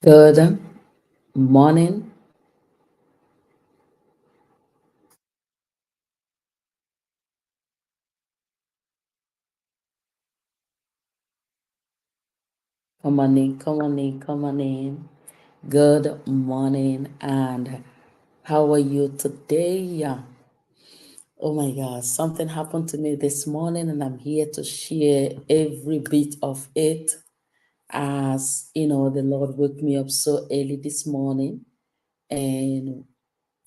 Good morning. Come on in, come on in, come on in. Good morning, and how are you today? Yeah. Oh my God, something happened to me this morning, and I'm here to share every bit of it. As you know, the Lord woke me up so early this morning, and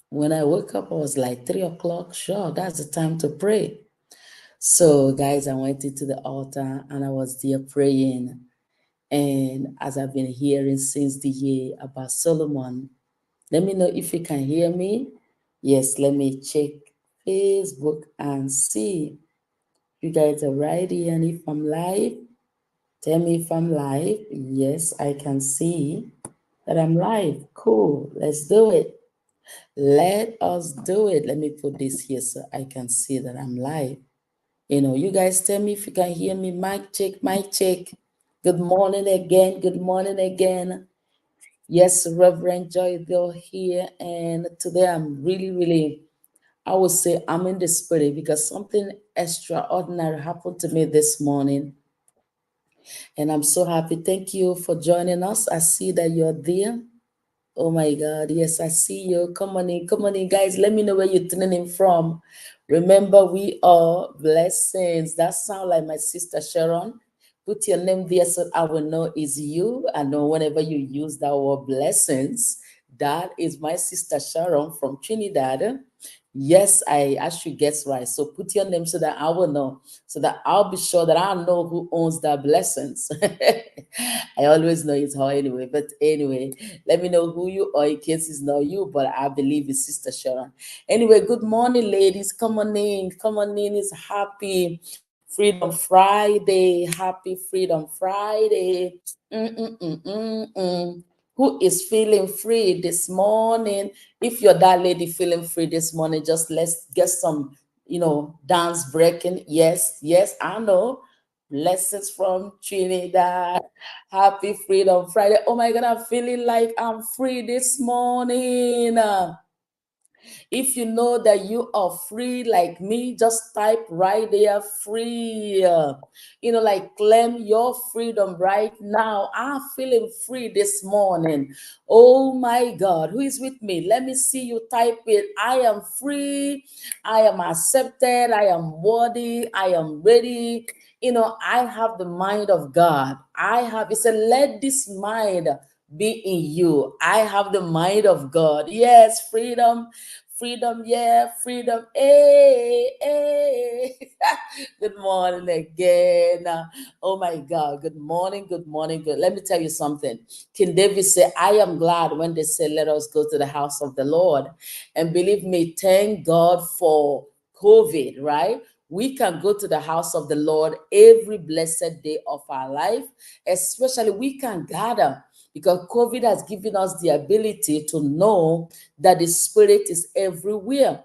when I woke up, I was like 3 o'clock. Sure, that's the time to pray. So, guys, I went into the altar and I was there praying. And as I've been hearing since the year about Solomon, let me know if you can hear me. Yes, let me check Facebook and see if you guys are right here and if I'm live. Tell me if I'm live. Yes, I can see that I'm live. Cool. Let's do it. Let us do it. Let me put this here so I can see that I'm live. You guys tell me if you can hear me. Mic check, mic check. Good morning again. Good morning again. Yes, Reverend Joy Bill here. And today I'm really, I would say I'm in the spirit because something extraordinary happened to me this morning. And I'm so happy. Thank you for joining us. I see that you're there. Oh my God. Yes, I see you. Come on in. Come on in, guys. Let me know where you're tuning in from. Remember, we are blessings. That sound like my sister Sharon. Put your name there so I will know it's you. I know whenever you use that word blessings, that is my sister Sharon from Trinidad. Yes, I actually guess right. So put your name so that I will know, so that I'll be sure that I know who owns that blessings. I always know it's her anyway. But anyway, let me know who you are in case it's not you, but I believe it's Sister Sharon. Anyway, good morning, ladies. Come on in. Come on in. It's happy Freedom Friday. Happy Freedom Friday. Mm-mm-mm-mm-mm. Who is feeling free this morning? If you're that lady feeling free this morning, just let's get some, dance breaking. Yes, yes, I know. Lessons from Trinidad. Happy Freedom Friday. Oh my God, I'm feeling like I'm free this morning. If you know that you are free like me, just type right there free. Like claim your freedom right now. I'm feeling free this morning. Oh my God, who is with me? Let me see you type it. I am free. I am accepted. I am worthy. I am ready. I have the mind of God. It said, let this mind be in you. I have the mind of God. Yes, freedom. Freedom, yeah, freedom. Hey, hey. Good morning again. Oh my God. Good morning, good morning, good. Let me tell you something. King David said, I am glad when they say, let us go to the house of the Lord. And believe me, thank God for COVID, right? We can go to the house of the Lord every blessed day of our life, especially we can gather because COVID has given us the ability to know that the Spirit is everywhere.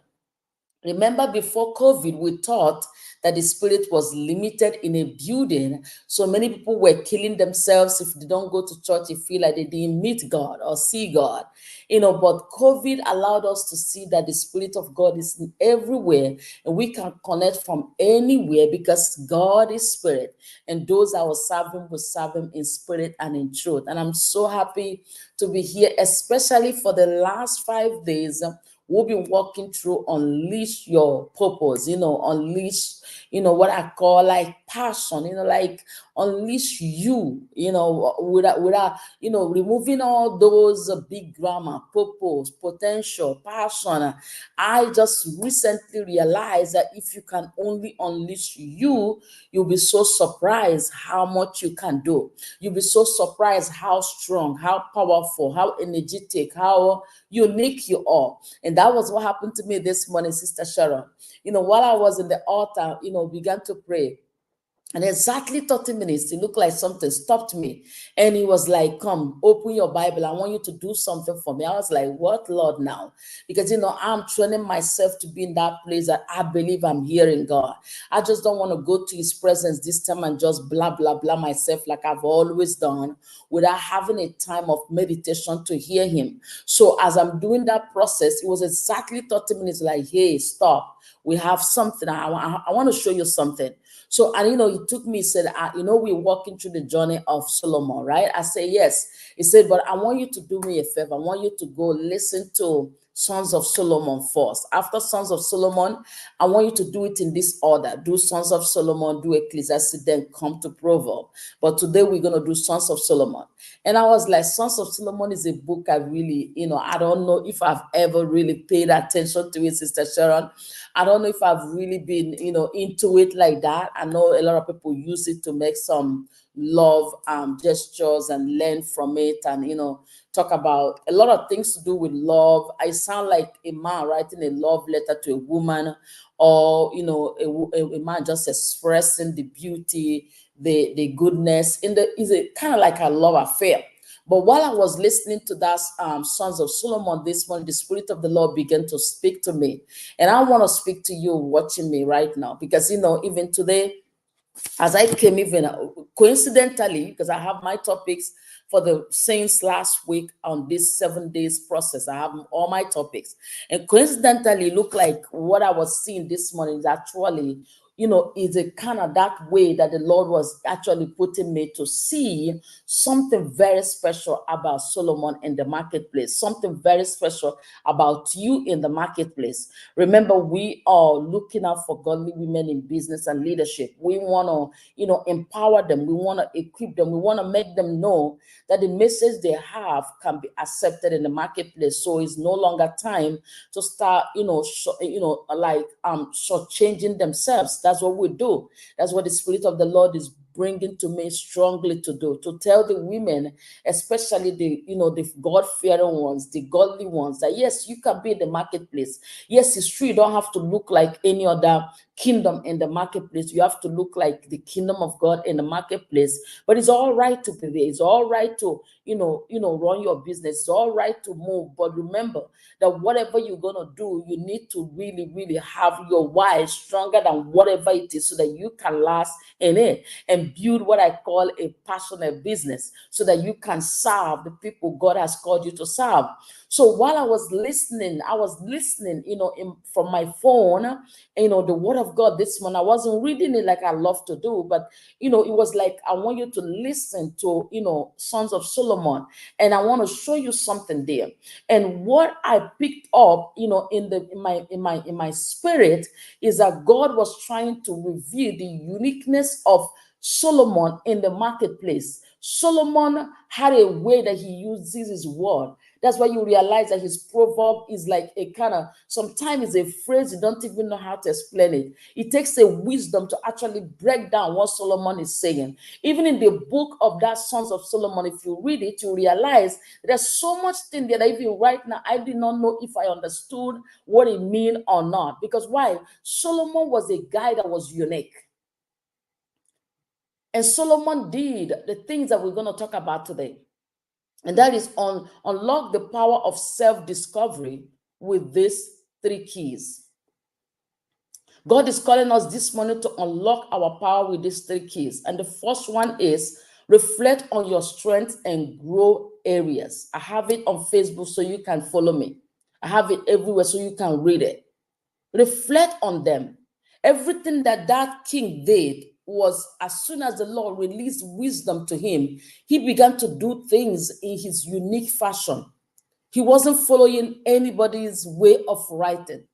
Remember, before COVID, we thought that the Spirit was limited in a building. So many people were killing themselves if they don't go to church, they feel like they didn't meet God or see God. But COVID allowed us to see that the Spirit of God is everywhere and we can connect from anywhere because God is Spirit. And those that will serve Him in spirit and in truth. And I'm so happy to be here, especially for the last 5 days. We'll be walking through unleash your purpose, unleash, what I call like passion, like unleash you, without, removing all those big grammar, purpose, potential, passion. I just recently realized that if you can only unleash you, you'll be so surprised how much you can do. You'll be so surprised how strong, how powerful, how energetic, how unique you are. And that was what happened to me this morning, Sister Sharon. While I was in the altar, began to pray. And exactly 30 minutes, it looked like something stopped me. And he was like, come, open your Bible. I want you to do something for me. I was like, what, Lord, now? Because, I'm training myself to be in that place that I believe I'm hearing God. I just don't want to go to his presence this time and just blah, blah, blah myself like I've always done without having a time of meditation to hear him. So as I'm doing that process, it was exactly 30 minutes like, hey, stop. We have something. I want to show you something. So, and he took me, he said, we're walking through the journey of Solomon, right? I say, yes. He said, but I want you to do me a favor. I want you to go listen to Sons of Solomon first. After Sons of Solomon, I want you to do it in this order. Do Sons of Solomon, do Ecclesiastes, then come to Proverb. But today we're going to do Sons of Solomon. And I was like, Sons of Solomon is a book I really, I don't know if I've ever really paid attention to it, Sister Sharon. I don't know if I've really been, into it like that. I know a lot of people use it to make some love gestures and learn from it, and talk about a lot of things to do with love. I sound like a man writing a love letter to a woman, or a man just expressing the beauty, the goodness in the is a kind of like a love affair. But while I was listening to that Sons of Solomon this morning, the Spirit of the Lord began to speak to me. And I want to speak to you watching me right now, because, even today, as I came, even coincidentally, because I have my topics for the saints last week on this 7 days process. I have all my topics. And coincidentally, look like what I was seeing this morning is actually, is a kind of that way that the Lord was actually putting me to see something very special about Solomon in the marketplace, something very special about you in the marketplace. Remember, we are looking out for godly women in business and leadership. We want to, empower them. We want to equip them. We want to make them know that the message they have can be accepted in the marketplace. So it's no longer time to start, shortchanging themselves. That's what we do. That's what the Spirit of the Lord is bringing to me strongly to do, to tell the women, especially the God-fearing ones, the godly ones, that yes, you can be in the marketplace. Yes, it's true, you don't have to look like any other kingdom in the marketplace. You have to look like the kingdom of God in the marketplace. But it's all right to be there. It's all right to run your business. It's all right to move. But remember that whatever you're gonna do, you need to really, really have your why stronger than whatever it is, so that you can last in it and build what I call a passionate business, so that you can serve the people God has called you to serve. So while I was listening, from my phone, the word of God this morning. I wasn't reading it like I love to do, but it was like, I want you to listen to, Sons of Solomon, and I want to show you something there. And what I picked up, in my spirit, is that God was trying to reveal the uniqueness of Solomon in the marketplace. Solomon had a way that he uses his word. That's why you realize that his proverb is like a kind of, sometimes it's a phrase you don't even know how to explain it. It takes a wisdom to actually break down what Solomon is saying. Even in the book of that Sons of Solomon, if you read it, you realize there's so much thing there that even right now, I did not know if I understood what it mean or not. Because why? Solomon was a guy that was unique. And Solomon did the things that we're going to talk about today. And that is unlock the power of self-discovery with these 3 keys. God is calling us this morning to unlock our power with these 3 keys. And the first one is reflect on your strengths and grow areas. I have it on Facebook so you can follow me. I have it everywhere so you can read it. Reflect on them. Everything that king did was, as soon as the Lord released wisdom to him, he began to do things in his unique fashion. He wasn't following anybody's way of writing.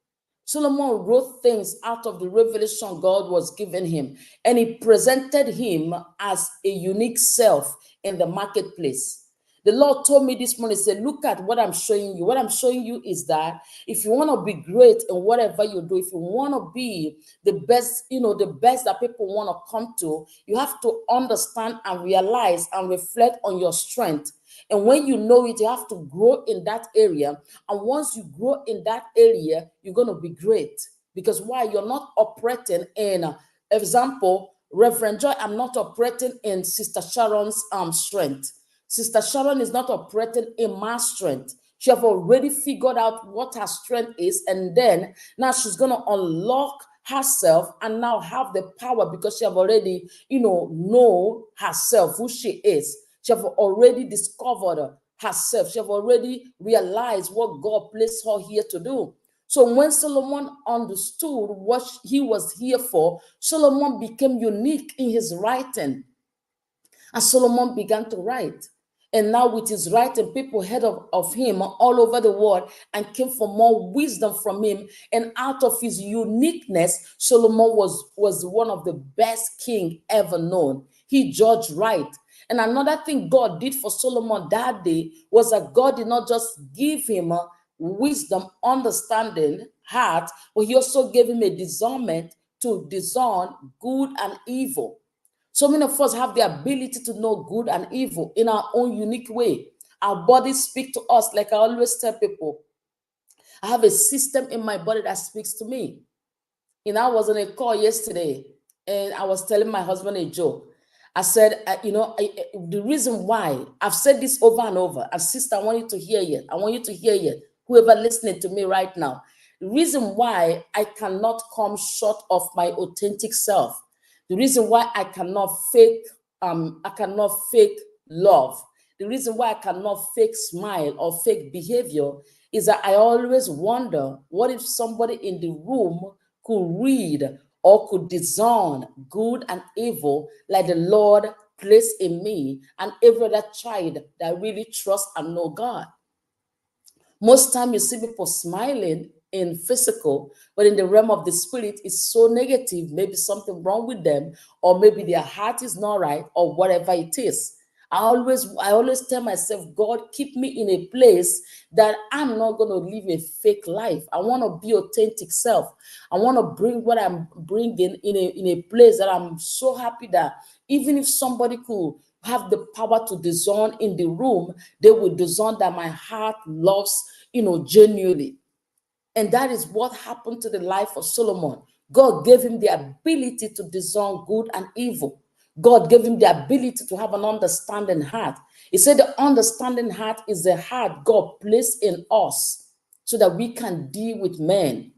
Solomon wrote things out of the revelation God was giving him, and he presented him as a unique self in the marketplace. The Lord told me this morning, he said, look at what I'm showing you. What I'm showing you is that if you want to be great in whatever you do, if you want to be the best, the best that people want to come to, you have to understand and realize and reflect on your strength. And when you know it, you have to grow in that area. And once you grow in that area, you're going to be great. Because why? You're not operating in, example, Reverend Joy, I'm not operating in Sister Sharon's strength. Sister Sharon is not operating in my strength. She have already figured out what her strength is, and then now she's going to unlock herself and now have the power because she have already, know herself, who she is. She have already discovered herself. She have already realized what God placed her here to do. So when Solomon understood what he was here for, Solomon became unique in his writing. And Solomon began to write. And now with his writing, people heard of him all over the world and came for more wisdom from him. And out of his uniqueness, Solomon was one of the best king ever known. He judged right. And another thing God did for Solomon that day was that God did not just give him wisdom, understanding, heart, but he also gave him a discernment to discern good and evil. So many of us have the ability to know good and evil in our own unique way. Our bodies speak to us, like I always tell people. I have a system in my body that speaks to me. I was on a call yesterday and I was telling my husband a joke. I said, the reason why I've said this over and over, and sister, I want you to hear it. I want you to hear it. Whoever listening to me right now, the reason why I cannot come short of my authentic self, the reason why I cannot fake love, the reason why I cannot fake smile or fake behavior is that I always wonder, what if somebody in the room could read or could discern good and evil like the Lord placed in me and every other child that really trusts and know God? Most time you see people smiling in physical, but in the realm of the spirit is so negative, maybe something wrong with them, or maybe their heart is not right, or whatever it is. I always tell myself, God, keep me in a place that I'm not going to live a fake life. I want to be authentic self. I want to bring what I'm bringing in a place that I'm so happy that even if somebody could have the power to discern in the room, they will discern that my heart loves, genuinely. And that is what happened to the life of Solomon. God gave him the ability to discern good and evil. God gave him the ability to have an understanding heart. He said the understanding heart is the heart God placed in us so that we can deal with men.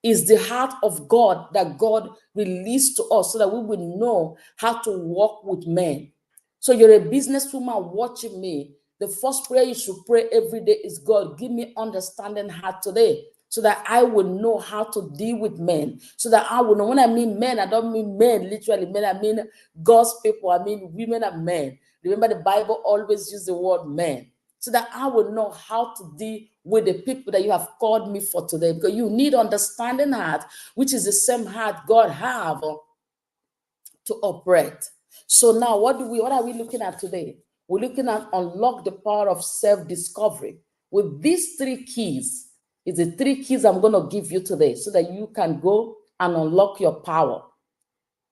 Is the heart of God that God released to us so that we will know how to walk with men. So you're a businesswoman watching me. The first prayer you should pray every day is, God, give me understanding heart today so that I will know how to deal with men. So that I will know. When I mean men, I don't mean men, literally men. I mean God's people. I mean women and men. Remember, the Bible always uses the word men. So that I will know how to deal with the people that you have called me for today. Because you need understanding heart, which is the same heart God have to operate. So now what are we looking at today? We're looking at unlock the power of self-discovery. With these three keys, is the three keys I'm going to give you today so that you can go and unlock your power.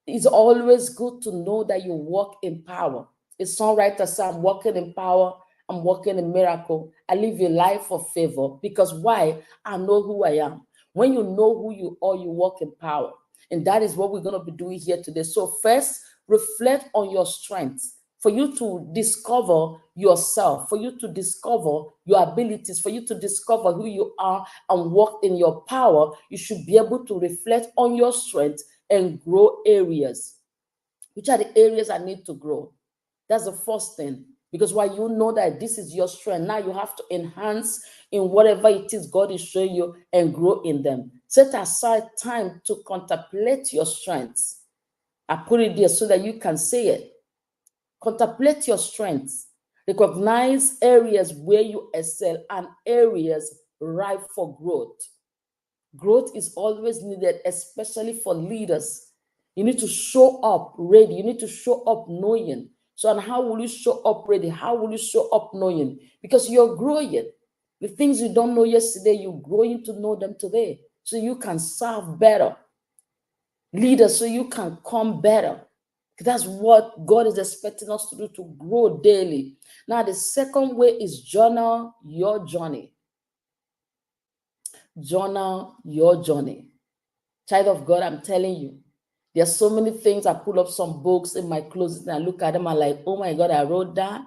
It's always good to know that you walk in power. It's not right to say, I'm walking in power, I'm walking in miracle. I live a life of favor. Because why? I know who I am. When you know who you are, you walk in power. And that is what we're going to be doing here today. So first, reflect on your strengths. For you to discover yourself, for you to discover your abilities, for you to discover who you are and walk in your power, you should be able to reflect on your strengths and grow areas. Which are the areas I need to grow? That's the first thing. Because while you know that this is your strength, now you have to enhance in whatever it is God is showing you and grow in them. Set aside time to contemplate your strengths. I put it there so that you can say it. Contemplate your strengths. Recognize areas where you excel and areas ripe for growth. Growth is always needed, especially for leaders. You need to show up ready. You need to show up knowing. So, and how will you show up ready? How will you show up knowing? Because you're growing. The things you don't know yesterday, you're growing to know them today. So you can serve better. Leaders, so you can come better. That's what God is expecting us to do, to grow daily. Now, the second way is journal your journey. Journal your journey. Child of God, I'm telling you, There's so many things. I pull up some books in my closet and I look at them. I'm like, oh my God, I wrote that.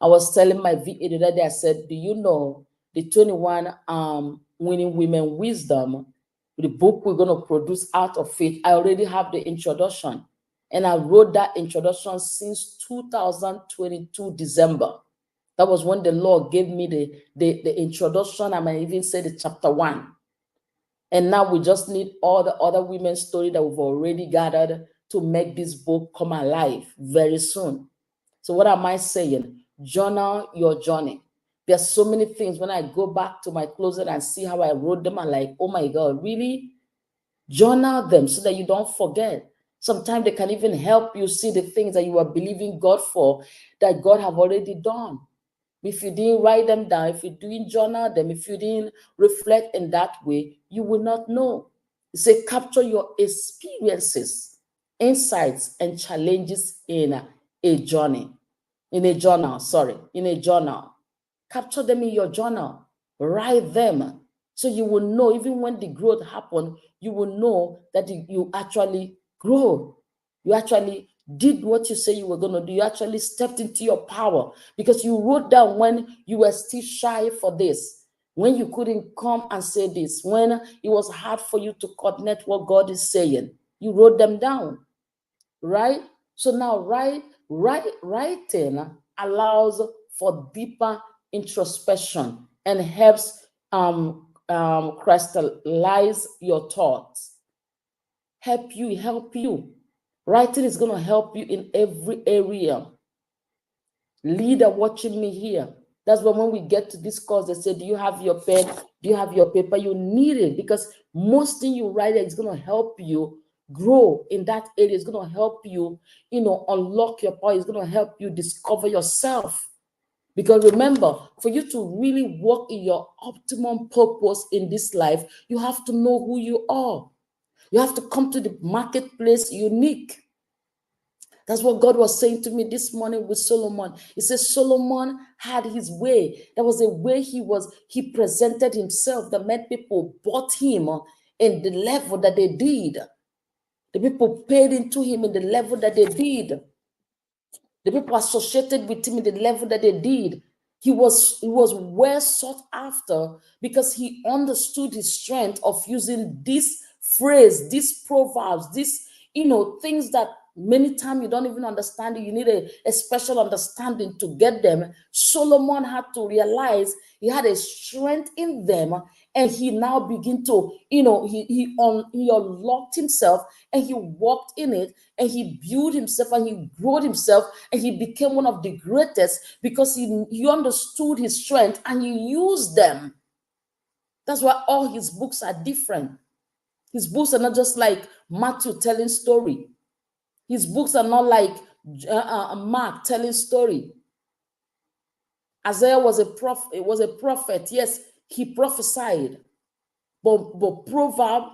I was telling my VA the other day, I said, do you know the 21 winning women wisdom, the book we're going to produce out of it? I already have the introduction. And I wrote that introduction since 2022 December. That was when the Lord gave me the introduction. I might even say the chapter 1. And now we just need all the other women's story that we've already gathered to make this book come alive very soon. So what am I saying? Journal your journey. There's so many things. When I go back to my closet and see how I wrote them, I'm like, oh my God, really? Journal them so that you don't forget. Sometimes they can even help you see the things that you are believing God for that God have already done. If you didn't write them down, if you didn't journal them, if you didn't reflect in that way, you will not know. Say, capture your experiences, insights, and challenges in a journey. In a journal, sorry, in a journal. Capture them in your journal. Write them. So you will know, even when the growth happens, you will know that you actually grow. You actually did what you say you were going to do. You actually stepped into your power because you wrote down when you were still shy for this, when you couldn't come and say this, when it was hard for you to coordinate what God is saying. You wrote them down, right? So now writing allows for deeper introspection and helps crystallize your thoughts. Help you. Writing is going to help you in every area. Leader watching me here. That's why when we get to this course, they say, do you have your pen? Do you have your paper? You need it because most thing you write is going to help you grow in that area. It's going to help you, unlock your power. It's going to help you discover yourself. Because remember, for you to really work in your optimum purpose in this life, you have to know who you are. You have to come to the marketplace unique. That's what God was saying to me this morning with Solomon. He says Solomon had his way. There was a way he presented himself that made people bought him in the level that they did. The people paid into him in the level that they did. The people associated with him in the level that they did. He was well sought after because he understood his strength of using this phrase, these proverbs, these, things that many times you don't even understand it. You need a special understanding to get them. Solomon had to realize he had a strength in them, and he now began to, he unlocked himself and he walked in it and he built himself and he grew himself and he became one of the greatest because he understood his strength and he used them. That's why all his books are different. His books are not just like Matthew telling story. His books are not like Mark telling story. Isaiah was a prophet. It was a prophet. Yes, he prophesied. But Proverb,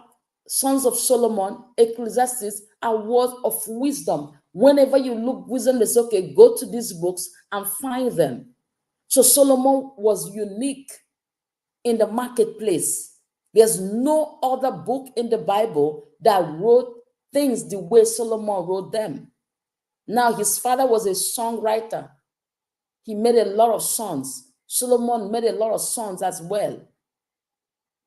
Sons of Solomon, Ecclesiastes are words of wisdom. Whenever you look wisdom, they say, okay, go to these books and find them. So Solomon was unique in the marketplace. There's no other book in the Bible that wrote things the way Solomon wrote them. Now, his father was a songwriter. He made a lot of songs. Solomon made a lot of songs as well.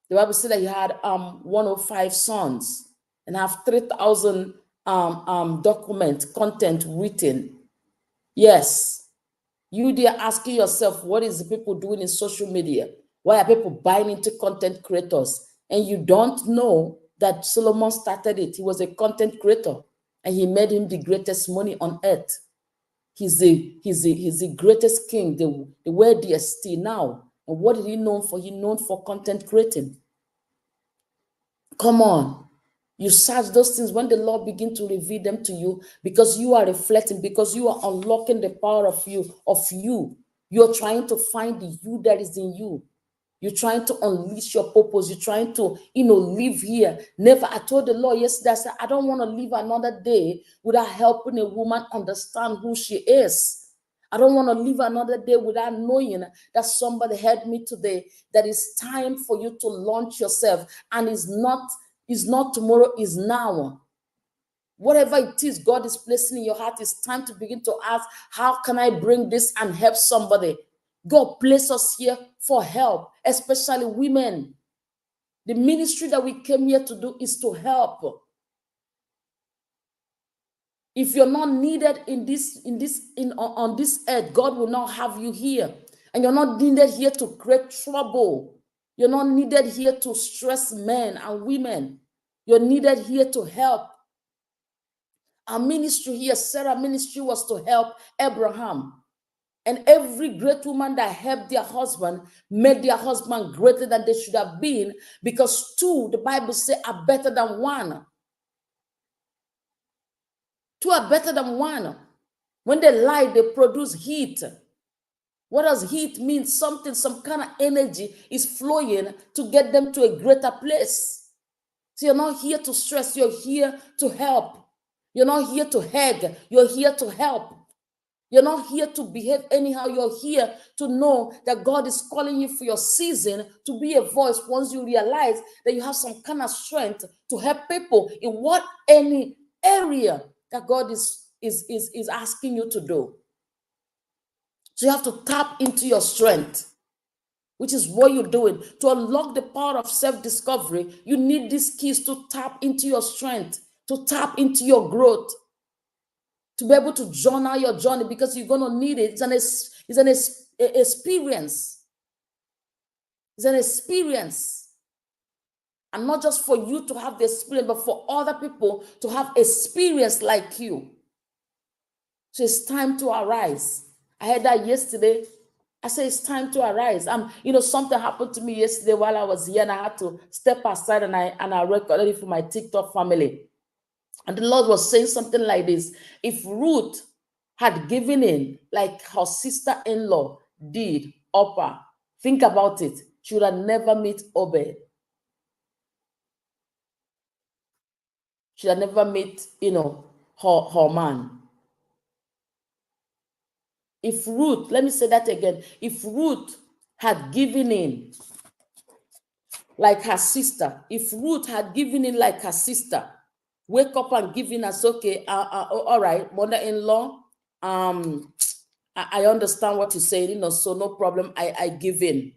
The Bible said that he had 105 sons and have 3,000 document content written. Yes, you there asking yourself, what is the people doing in social media? Why are people buying into content creators? And you don't know that Solomon started it. He was a content creator and he made him the greatest money on earth. He's the greatest king, the wealthiest still now. And what is he known for? He's known for content creating. Come on. You search those things when the Lord begin to reveal them to you because you are reflecting, because you are unlocking the power of you. You're trying to find the you that is in you. You're trying to unleash your purpose. You're trying to, live here. I told the Lord yesterday, I said, I don't want to live another day without helping a woman understand who she is. I don't want to live another day without knowing that somebody heard me today, that it's time for you to launch yourself. And it's not tomorrow, it's now. Whatever it is God is placing in your heart, it's time to begin to ask, how can I bring this and help somebody? God placed us here for help, especially women. The ministry that we came here to do is to help. If you're not needed on this earth, God will not have you here. And you're not needed here to create trouble. You're not needed here to stress men and women. You're needed here to help. Our ministry here, Sarah ministry, was to help Abraham. And every great woman that helped their husband made their husband greater than they should have been, because two, the Bible says, are better than one. Two are better than one. When they lie, they produce heat. What does heat mean? Something, some kind of energy is flowing to get them to a greater place. So you're not here to stress, you're here to help. You're not here to hag, you're here to help. You're not here to behave anyhow. You're here to know that God is calling you for your season to be a voice once you realize that you have some kind of strength to help people in what any area that God is asking you to do. So you have to tap into your strength, which is what you're doing. To unlock the power of self-discovery, you need these keys to tap into your strength, to tap into your growth, to be able to journal your journey, because you're going to need it. It's an experience. It's an experience. And not just for you to have the experience, but for other people to have experience like you. So it's time to arise. I heard that yesterday. I said, it's time to arise. Something happened to me yesterday while I was here, and I had to step aside and I recorded it for my TikTok family. And the Lord was saying something like this: if Ruth had given in like her sister-in-law did, Oprah, think about it, she would have never met Obed. She would have never met, her man. If Ruth, let me say that again, if Ruth had given in like her sister, if Ruth had given in like her sister, wake up and give in as, okay, all right, mother-in-law, I understand what you're saying, so no problem, I give in.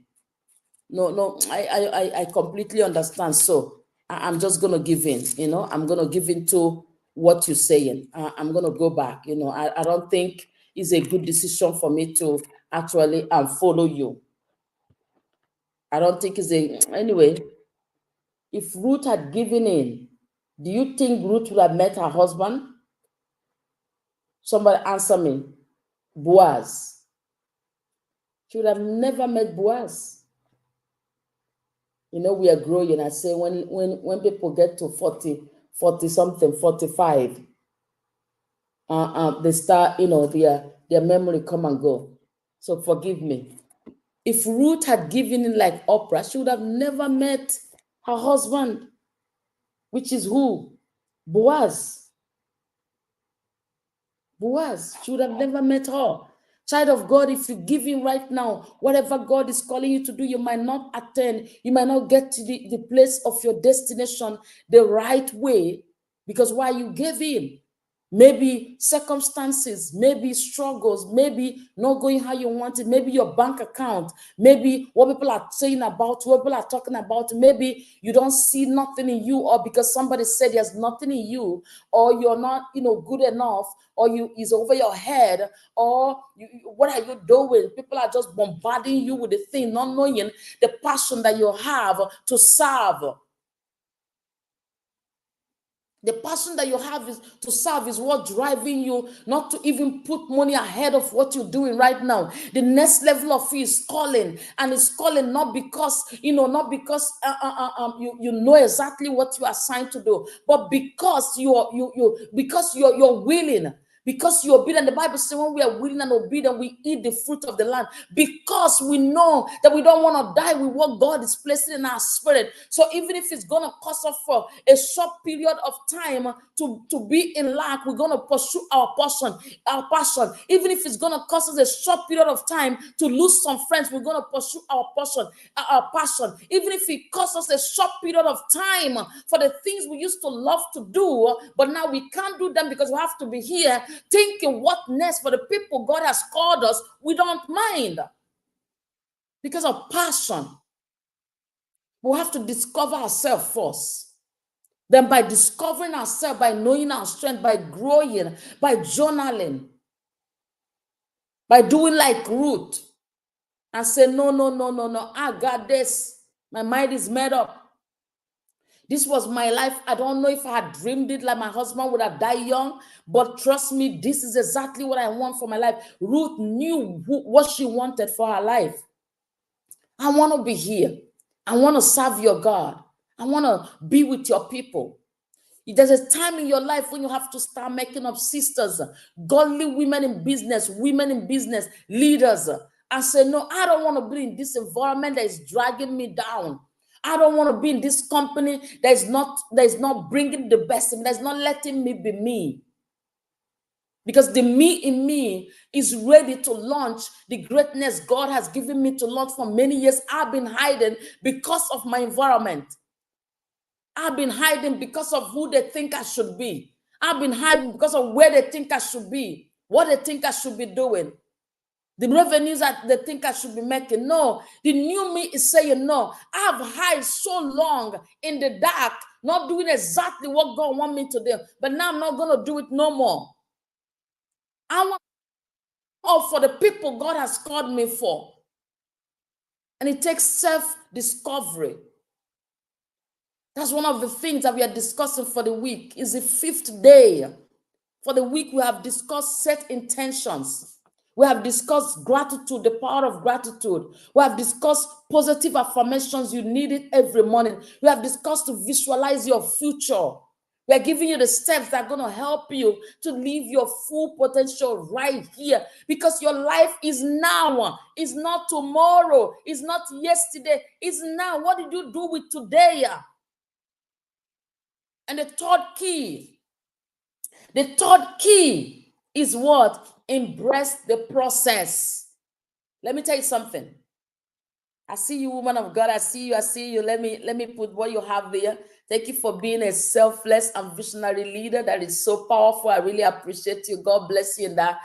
No, I completely understand. So I'm just going to give in, I'm going to give in to what you're saying. I'm going to go back, I don't think it's a good decision for me to actually follow you. I don't think anyway, if Ruth had given in, do you think Ruth would have met her husband? Somebody answer me. Boaz. She would have never met Boaz. We are growing. I say when people get to 40 something, 45, they start, their memory come and go. So forgive me. If Ruth had given in like Oprah, she would have never met her husband, which is who? Boaz. Boaz. She would have never met her. Child of God, if you give in right now, whatever God is calling you to do, you might not attend, you might not get to the place of your destination the right way, because why you gave in? Maybe circumstances, maybe struggles, maybe not going how you want it, maybe your bank account, maybe what people are saying about, what people are talking about, maybe you don't see nothing in you, or because somebody said there's nothing in you, or you're not, good enough, or is over your head, or what are you doing? People are just bombarding you with the thing, not knowing the passion that you have to serve. The passion that you have is to serve is what driving you not to even put money ahead of what you're doing right now. The next level of you is calling, and it's calling not because you know exactly what you are assigned to do, but because you're willing. Because you're obedient. The Bible says when we are willing and obedient, we eat the fruit of the land, because we know that we don't want to die with what God is placing in our spirit. So even if it's going to cost us for a short period of time to be in lack, we're going to pursue our passion. Even if it's going to cost us a short period of time to lose some friends, we're going to pursue our passion. Even if it costs us a short period of time for the things we used to love to do, but now we can't do them because we have to be here thinking what next for the people God has called us, we don't mind because of passion. We have to discover ourselves first. Then by discovering ourselves, by knowing our strength, by growing, by journaling, by doing like Ruth and say, no, I got this. My mind is made up. This was my life. I don't know if I had dreamed it like my husband would have died young, but trust me, this is exactly what I want for my life. Ruth knew what she wanted for her life. I want to be here. I want to serve your God. I want to be with your people. There's a time in your life when you have to start making up sisters, godly women in business, leaders, and say, no, I don't want to be in this environment that is dragging me down. I don't want to be in this company that is not bringing the best in me, that's not letting me be me. Because the me in me is ready to launch the greatness God has given me to launch for many years. I've been hiding because of my environment. I've been hiding because of who they think I should be. I've been hiding because of where they think I should be, what they think I should be doing, the revenues that they think I should be making. No, the new me is saying, no, I've hid so long in the dark, not doing exactly what God wants me to do, but now I'm not going to do it no more. I want all for the people God has called me for. And it takes self-discovery. That's one of the things that we are discussing for the week. Is the 5th day. For the week, we have discussed set intentions. We have discussed gratitude, the power of gratitude. We have discussed positive affirmations. You need it every morning. We have discussed to visualize your future. We are giving you the steps that are going to help you to live your full potential right here, because your life is now. It's not tomorrow. It's not yesterday. It's now. What did you do with today? And the third key is what? Embrace the process. Let me tell you something. I see you, woman of God. I see you. Let me put what you have there. Thank you for being a selfless and visionary leader. That is so powerful. I really appreciate you. God bless you in that.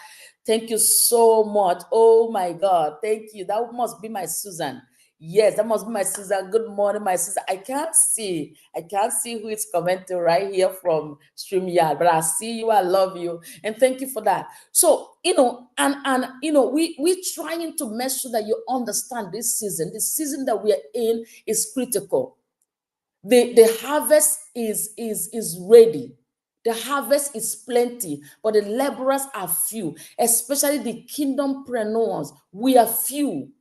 Thank you so much. Oh my God. Thank you. That must be my Susan. Yes, that must be my sister. Good morning, my sister. I can't see who is commenting right here from StreamYard, but I see you. I love you, and thank you for that. So, and we trying to make sure that you understand this season. The season that we are in is critical. The harvest is ready. The harvest is plenty, but the laborers are few, especially the kingdompreneurs. We are few.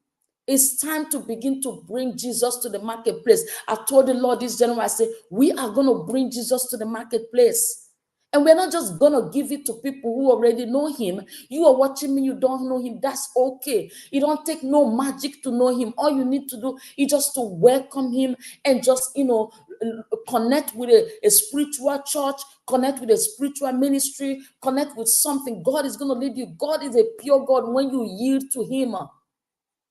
It's time to begin to bring Jesus to the marketplace. I told the Lord this January, I said, we are going to bring Jesus to the marketplace. And we're not just going to give it to people who already know him. You are watching me, you don't know him. That's okay. You don't take no magic to know him. All you need to do is just to welcome him and just, connect with a spiritual church, connect with a spiritual ministry, connect with something. God is going to lead you. God is a pure God when you yield to him.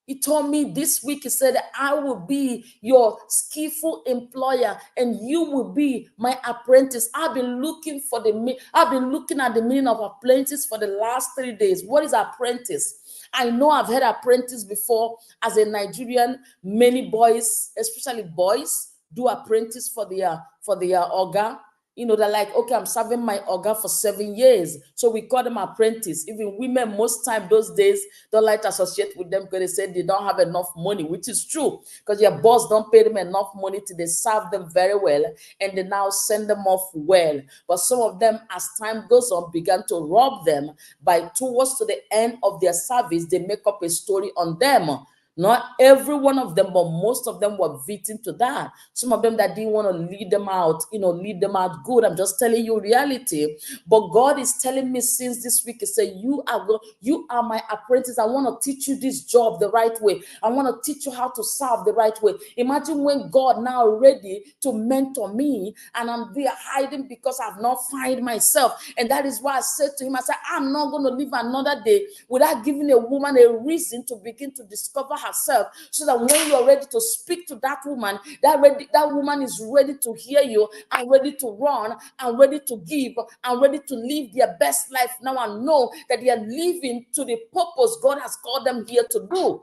He told me this week, he said, I will be your skillful employer and you will be my apprentice. I've been looking at the meaning of apprentice for the last 3 days. What is apprentice? I know I've heard apprentice before. As a Nigerian, many boys, especially boys, do apprentice for their oga. They're like, okay, I'm serving my oga for 7 years. So we call them apprentice. Even women, most time those days, don't like to associate with them because they say they don't have enough money, which is true. Because your boss don't pay them enough money till they serve them very well. And they now send them off well. But some of them, as time goes on, began to rob them. By towards to the end of their service, they make up a story on them. Not every one of them, but most of them were victim to that. Some of them that didn't want to lead them out, lead them out good. I'm just telling you reality. But God is telling me since this week, He said, you are my apprentice. I want to teach you this job the right way. I want to teach you how to serve the right way. Imagine when God now ready to mentor me and I'm there hiding because I've not found myself. And that is why I said to him, I said, I'm not going to live another day without giving a woman a reason to begin to discover herself, so that when you're ready to speak to that woman, that woman is ready to hear you and ready to run and ready to give and ready to live their best life now and know that they are living to the purpose God has called them here to do.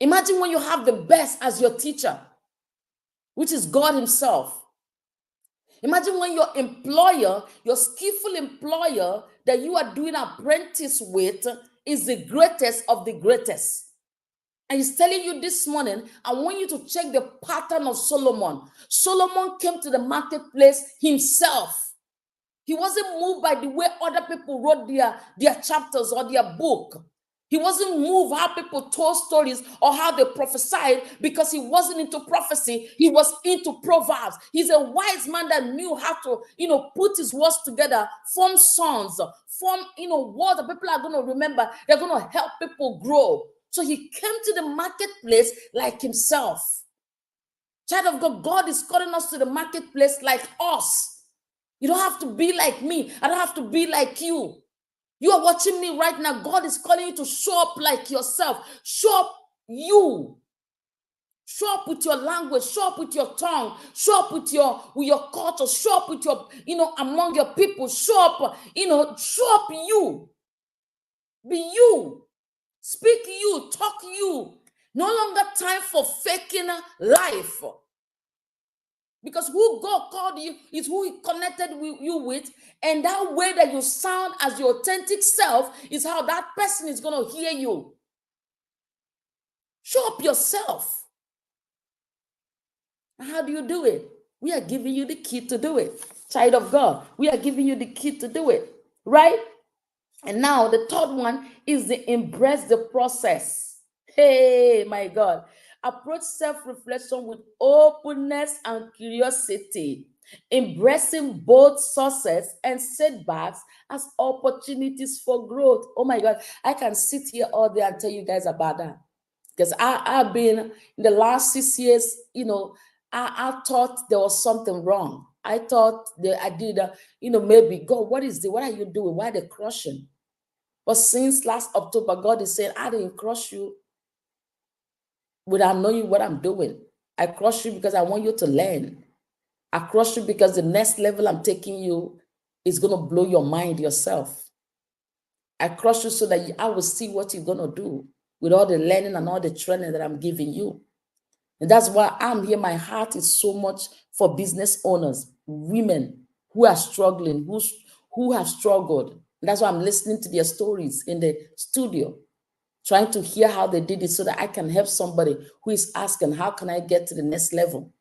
Imagine when you have the best as your teacher, which is God Himself. Imagine when your employer, your skillful employer that you are doing apprentice with, is the greatest of the greatest. And He's telling you this morning, I want you to check the pattern of Solomon. Solomon came to the marketplace himself. He wasn't moved by the way other people wrote their chapters or their book. He wasn't moved how people told stories or how they prophesied, because he wasn't into prophecy. He was into Proverbs. He's a wise man that knew how to, put his words together, form songs, form, words that people are going to remember. They're going to help people grow. So he came to the marketplace like himself. Child of God, God is calling us to the marketplace like us. You don't have to be like me. I don't have to be like you. You are watching me right now. God is calling you to show up like yourself. Show up you. Show up with your language. Show up with your tongue. Show up with your culture. Show up with your, among your people. Show up, show up you. Be you. Speak you. Talk you. No longer time for faking life. Because who God called you is who He connected you with. And that way that you sound as your authentic self is how that person is going to hear you. Show up yourself. And how do you do it? We are giving you the key to do it. Child of God, we are giving you the key to do it. Right? And now the third one is the embrace the process. Hey, my God. Approach self-reflection with openness and curiosity, embracing both success and setbacks as opportunities for growth. Oh my God, I can sit here all day and tell you guys about that. Because I've been, in the last 6 years, I thought there was something wrong. I thought that I did, maybe, God, what are you doing? Why are they crushing? But since last October, God is saying, I didn't crush you without knowing what I'm doing. I crush you because I want you to learn. I crush you because the next level I'm taking you is going to blow your mind yourself. I crush you so that I will see what you're going to do with all the learning and all the training that I'm giving you. And that's why I'm here. My heart is so much for business owners, women who are struggling, who have struggled. And that's why I'm listening to their stories in the studio, trying to hear how they did it so that I can help somebody who is asking, how can I get to the next level?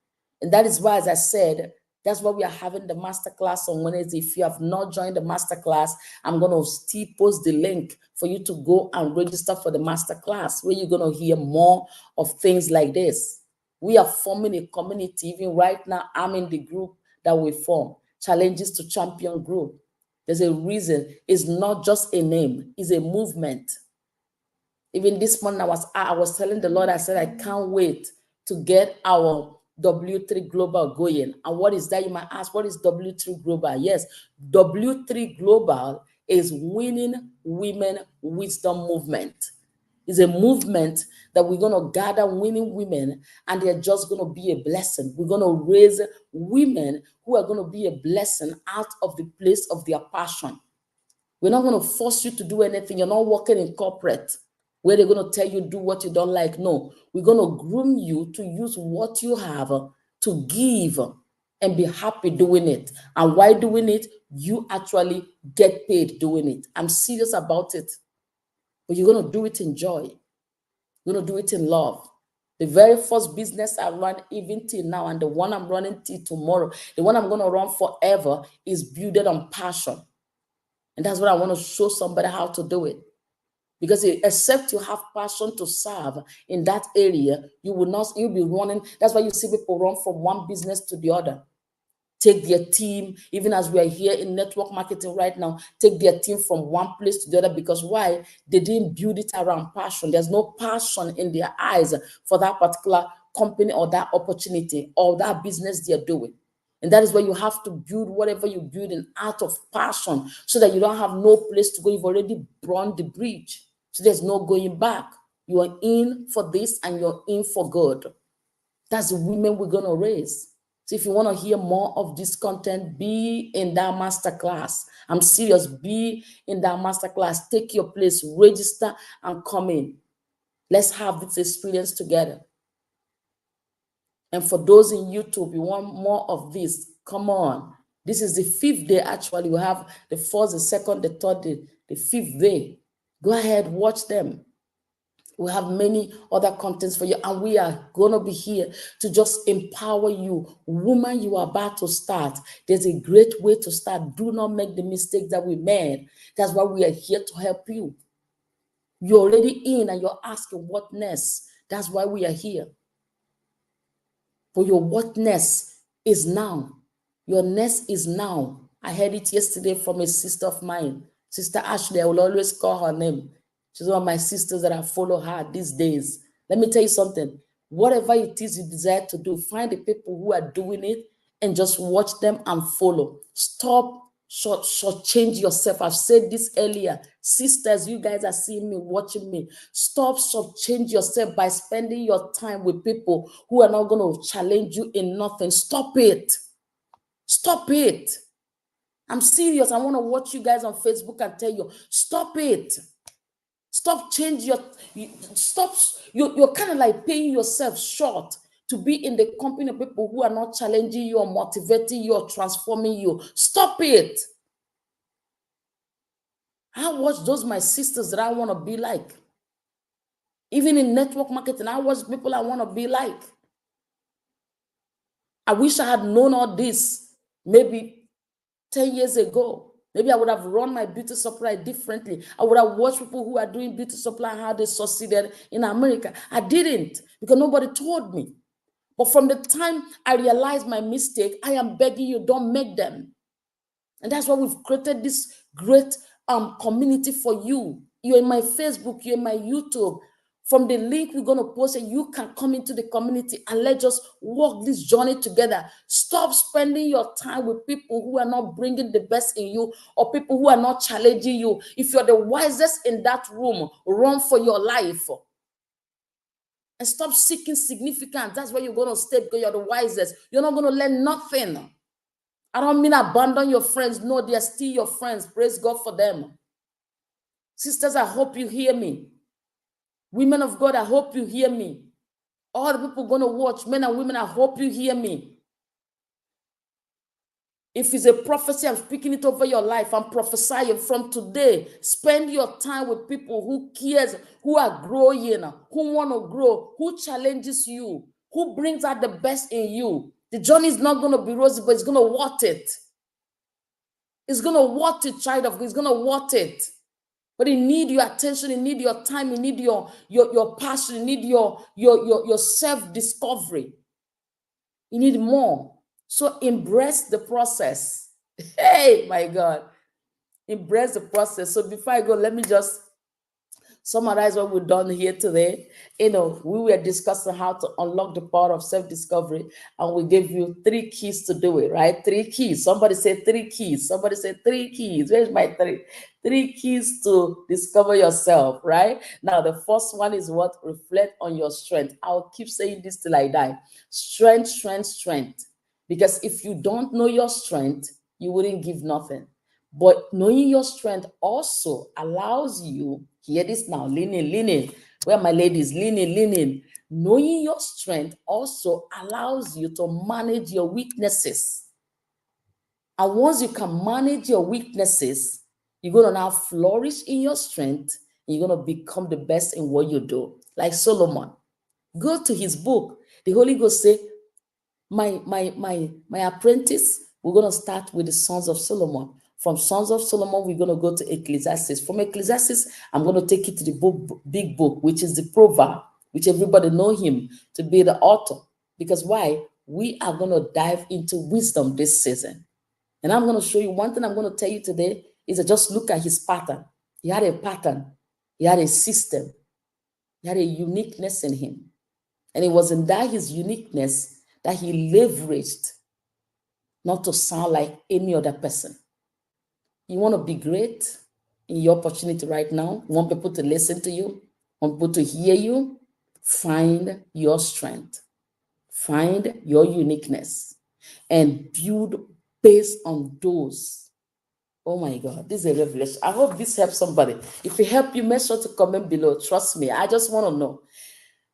And that is why, as I said, that's why we are having the masterclass on Wednesday. If you have not joined the masterclass, I'm going to still post the link for you to go and register for the masterclass, where you're going to hear more of things like this. We are forming a community. Even right now, I'm in the group that we form, Challenges to Champion Group. There's a reason. It's not just a name. It's a movement. Even this morning, I was telling the Lord, I said, I can't wait to get our W3 Global going. And what is that? You might ask, what is W3 Global? Yes, W3 Global is Winning Women Wisdom Movement. It's a movement that we're going to gather winning women, and they're just going to be a blessing. We're going to raise women who are going to be a blessing out of the place of their passion. We're not going to force you to do anything. You're not working in corporate where they're going to tell you do what you don't like. No, we're going to groom you to use what you have to give and be happy doing it. And while doing it, you actually get paid doing it. I'm serious about it. But you're going to do it in joy. You're going to do it in love. The very first business I run, even till now, and the one I'm running till tomorrow, the one I'm going to run forever, is built on passion. And that's what I want to show somebody how to do it. Because except you have passion to serve in that area, you'll be running. That's why you see people run from one business to the other. Take their team, even as we are here in network marketing right now, take their team from one place to the other. Because why? They didn't build it around passion. There's no passion in their eyes for that particular company or that opportunity or that business they're doing. And that is why you have to build whatever you build in out of passion, so that you don't have no place to go. You've already burned the bridge. So there's no going back. You are in for this and you're in for good. That's the women we're going to raise. So if you want to hear more of this content, be in that masterclass. I'm serious. Be in that masterclass. Take your place, register, and come in. Let's have this experience together. And for those in YouTube, you want more of this, come on. This is the 5th day, actually. We have the 1st, the 2nd, the 3rd day, the 5th day. Go ahead, watch them. We have many other contents for you, and we are going to be here to just empower you. Woman, you are about to start. There's a great way to start. Do not make the mistake that we made. That's why we are here to help you. You're already in and you're asking what next. That's why we are here. But your what next is now. Your next is now. I heard it yesterday from a sister of mine, Sister Ashley. I will always call her name. She's one of my sisters that I follow her these days. Let me tell you something. Whatever it is you desire to do, find the people who are doing it and just watch them and follow. Stop change yourself. I've said this earlier. Sisters, you guys are seeing me, watching me. Stop change yourself by spending your time with people who are not going to challenge you in nothing. Stop it. Stop it. I'm serious. I want to watch you guys on Facebook and tell you, stop it. Stop you're kind of like paying yourself short to be in the company of people who are not challenging you or motivating you or transforming you. Stop it. I watch those my sisters that I want to be like. Even in network marketing, I watch people I want to be like. I wish I had known all this maybe 10 years ago. Maybe I would have run my beauty supply differently. I would have watched people who are doing beauty supply and how they succeeded in America. I didn't, because nobody told me. But from the time I realized my mistake, I am begging you, don't make them. And that's why we've created this great community for you. You're in my Facebook, you're in my YouTube. From the link we're going to post, and you can come into the community and let's just walk this journey together. Stop spending your time with people who are not bringing the best in you, or people who are not challenging you. If you're the wisest in that room, run for your life. And stop seeking significance. That's where you're going to stay, because you're the wisest. You're not going to learn nothing. I don't mean abandon your friends. No, they are still your friends. Praise God for them. Sisters, I hope you hear me. Women of God, I hope you hear me. All the people going to watch, men and women, I hope you hear me. If it's a prophecy, I'm speaking it over your life. I'm prophesying from today. Spend your time with people who cares, who are growing, who want to grow, who challenges you, who brings out the best in you. The journey is not going to be rosy, but it's going to worth it. It's going to worth it, child of God. It's going to worth it. But it need your attention, it need your time, it need your passion, it need your self-discovery. You need more. So embrace the process. Hey, my God. Embrace the process. So before I go, let me just summarize what we've done here today. We were discussing how to unlock the power of self-discovery, and we gave you 3 keys to do it, right? 3 keys. Somebody say 3 keys. Somebody say 3 keys. Where's my 3? 3 keys to discover yourself, right? Now, the first one is what? Reflect on your strength. I'll keep saying this till I die. Strength, strength, strength. Because if you don't know your strength, you wouldn't give nothing. But knowing your strength also allows you, hear this now, leaning. Where are my ladies? Leaning. Knowing your strength also allows you to manage your weaknesses. And once you can manage your weaknesses, you're going to now flourish in your strength. And you're going to become the best in what you do. Like Solomon. Go to his book. The Holy Ghost say, my apprentice, we're going to start with the sons of Solomon. From Sons of Solomon, we're going to go to Ecclesiastes. From Ecclesiastes, I'm going to take you to the big book, which is the proverb, which everybody know him to be the author. Because why? We are going to dive into wisdom this season. And I'm going to show you one thing I'm going to tell you today is that just look at his pattern. He had a pattern. He had a system. He had a uniqueness in him. And it was in that his uniqueness that he leveraged not to sound like any other person. You want to be great in your opportunity right now? You want people to listen to you? You want people to hear you? Find your strength. Find your uniqueness and build based on those. Oh my God, this is a revelation. I hope this helps somebody. If it helped you, make sure to comment below. Trust me, I just want to know.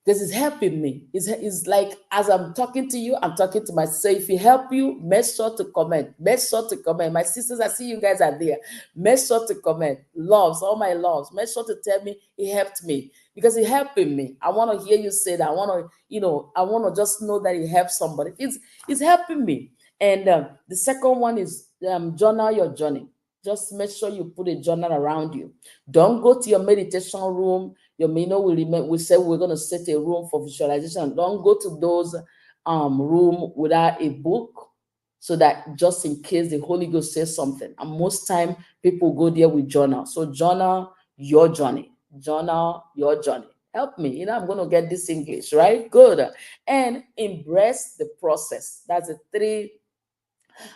This is helping me. It's like as I'm talking to you, I'm talking to myself. If it help you, make sure to comment. Make sure to comment. My sisters, I see you guys are there. Make sure to comment. Loves, all my loves. Make sure to tell me it helped me because it helping me. I want to hear you say that. I want to, I want to just know that it helps somebody. It's helping me. And the second one is journal your journey. Just make sure you put a journal around you. Don't go to your meditation room. We said we're going to set a room for visualization. Don't go to those room without a book, so that just in case the Holy Ghost says something. And most time people go there with journal. So journal your journey. Journal your journey. Help me. I'm going to get this English, right? Good. And embrace the process. That's the 3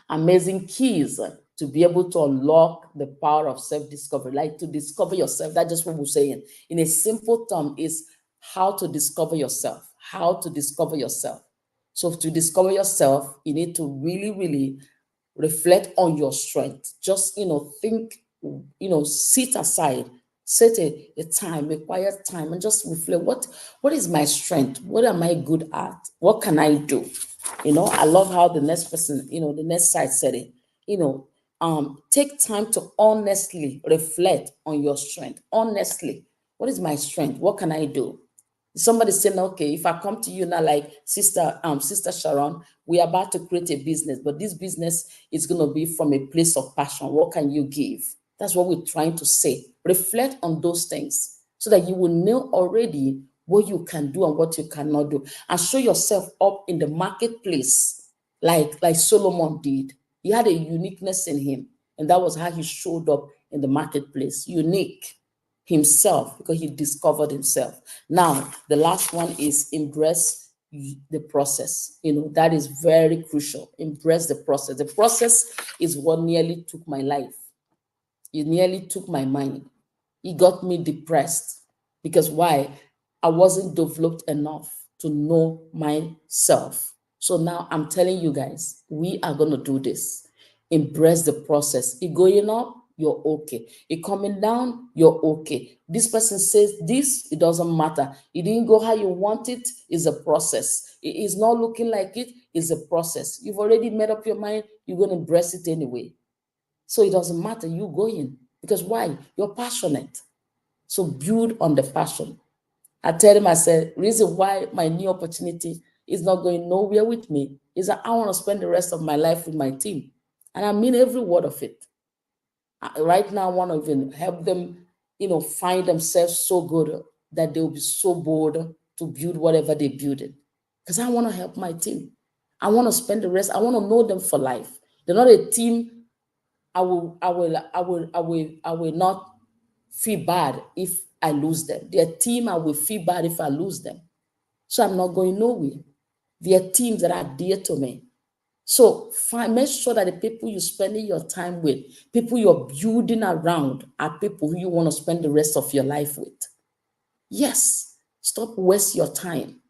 amazing keys to be able to unlock the power of self-discovery, like to discover yourself. That's just what we're saying. In a simple term, is how to discover yourself. How to discover yourself. So to discover yourself, you need to really, really reflect on your strength. Just, think, sit aside, set a time, a quiet time, and just reflect, what is my strength? What am I good at? What can I do? I love how the next person, the next side said it, take time to honestly reflect on your strength. Honestly, what is my strength? What can I do? Somebody saying, okay, if I come to you now, like Sister Sharon, we are about to create a business, but this business is going to be from a place of passion. What can you give? That's what we're trying to say. Reflect on those things so that you will know already what you can do and what you cannot do, and show yourself up in the marketplace like Solomon did. He had a uniqueness in him, and that was how he showed up in the marketplace. Unique himself, because he discovered himself. Now, the last one is embrace the process. That is very crucial. Embrace the process. The process is what nearly took my life. It nearly took my mind. It got me depressed. Because why? I wasn't developed enough to know myself. So now I'm telling you guys, we are going to do this. Embrace the process. It going up, you're okay. It coming down, you're okay. This person says this, it doesn't matter. It didn't go how you want it, it's a process. It is not looking like it, it's a process. You've already made up your mind, you're going to embrace it anyway. So it doesn't matter, you going. Because why? You're passionate. So build on the passion. I tell him, I said, reason why my new opportunity is not going nowhere with me is that I want to spend the rest of my life with my team. And I mean every word of it. Right now, I want to even help them, find themselves so good that they'll be so bold to build whatever they're building. Because I want to help my team. I want to spend the rest, I want to know them for life. They're not a team I will not feel bad if I lose them. They're a team I will feel bad if I lose them. So I'm not going nowhere. They're teams that are dear to me. So make sure that the people you're spending your time with, people you're building around, are people who you want to spend the rest of your life with. Yes, stop waste your time.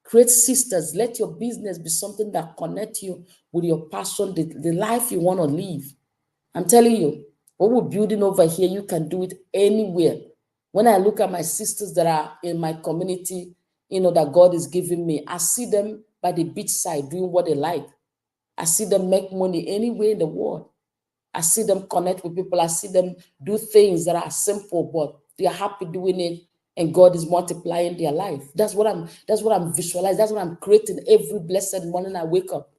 Create sisters. Let your business be something that connects you with your passion, the life you want to live. I'm telling you, what we're building over here, you can do it anywhere. When I look at my sisters that are in my community, that God is giving me, I see them by the beachside doing what they like. I see them make money anywhere in the world. I see them connect with people. I see them do things that are simple, but they are happy doing it, and God is multiplying their life. That's what I'm visualizing. That's what I'm creating every blessed morning I wake up.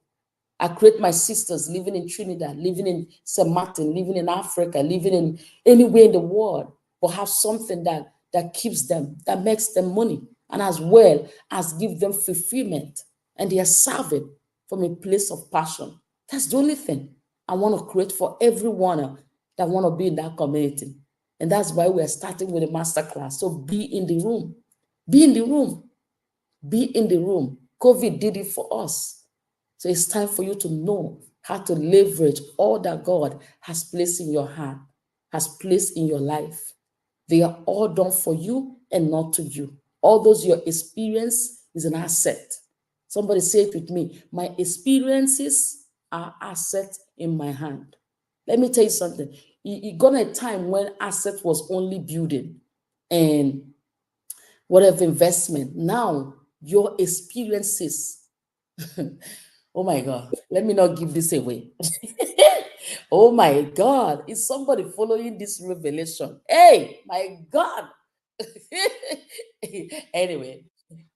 I create my sisters living in Trinidad, living in St. Martin, living in Africa, living in anywhere in the world, but have something that keeps them, that makes them money, and as well as give them fulfillment. And they are serving from a place of passion. That's the only thing I want to create for everyone that want to be in that community. And that's why we're starting with a masterclass. So be in the room. Be in the room. Be in the room. COVID did it for us. So it's time for you to know how to leverage all that God has placed in your heart, has placed in your life. They are all done for you and not to you. All those your experience is an asset. Somebody say it with me. My experiences are assets in my hand. Let me tell you something. It got a time when asset was only building and whatever investment. Now your experiences. Oh my God, let me not give this away. Oh my God, is somebody following this revelation? Hey, my God. Anyway,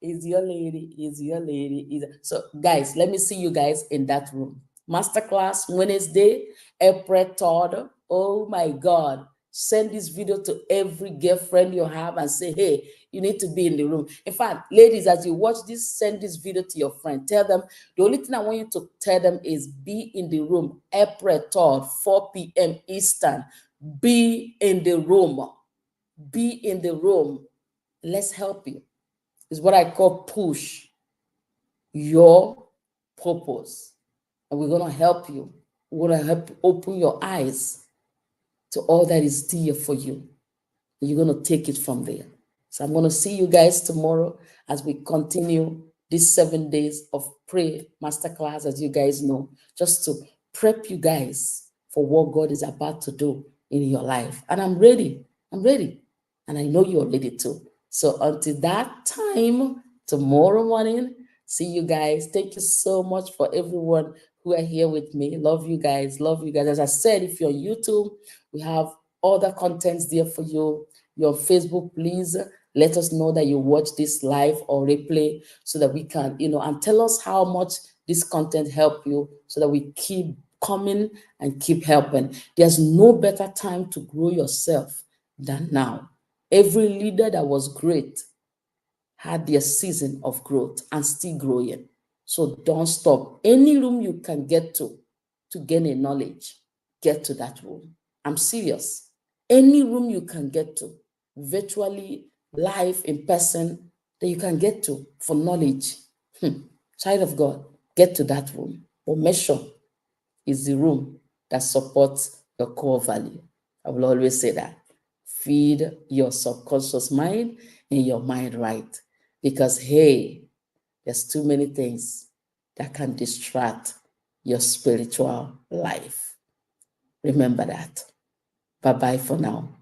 is your lady, so guys, let me see you guys in that room. Masterclass Wednesday, April 3rd. Oh my God, send this video to every girlfriend you have and say, hey, you need to be in the room. In fact, ladies, as you watch this, send this video to your friend. Tell them, the only thing I want you to tell them is be in the room, April 3rd, 4 p.m. Eastern. Be in the room. Be in the room. Let's help you. It's what I call push your purpose. And we're going to help you. We're going to help you open your eyes to all that is dear for you. You're going to take it from there. So I'm going to see you guys tomorrow as we continue these 7 days of prayer masterclass, as you guys know, just to prep you guys for what God is about to do in your life. And I'm ready. I'm ready. And I know you're ready too. So until that time, tomorrow morning, see you guys. Thank you so much for everyone who are here with me. Love you guys. Love you guys. As I said, if you're on YouTube, we have other contents there for you. You're on Facebook, please let us know that you watch this live or replay so that we can, and tell us how much this content helped you so that we keep coming and keep helping. There's no better time to grow yourself than now. Every leader that was great had their season of growth and still growing. So don't stop. Any room you can get to gain a knowledge, get to that room. I'm serious. Any room you can get to, virtually, live, in person, that you can get to for knowledge. Child of God, get to that room. But make sure is the room that supports your core value. I will always say that. Feed your subconscious mind and your mind right. Because, hey, there's too many things that can distract your spiritual life. Remember that. Bye-bye for now.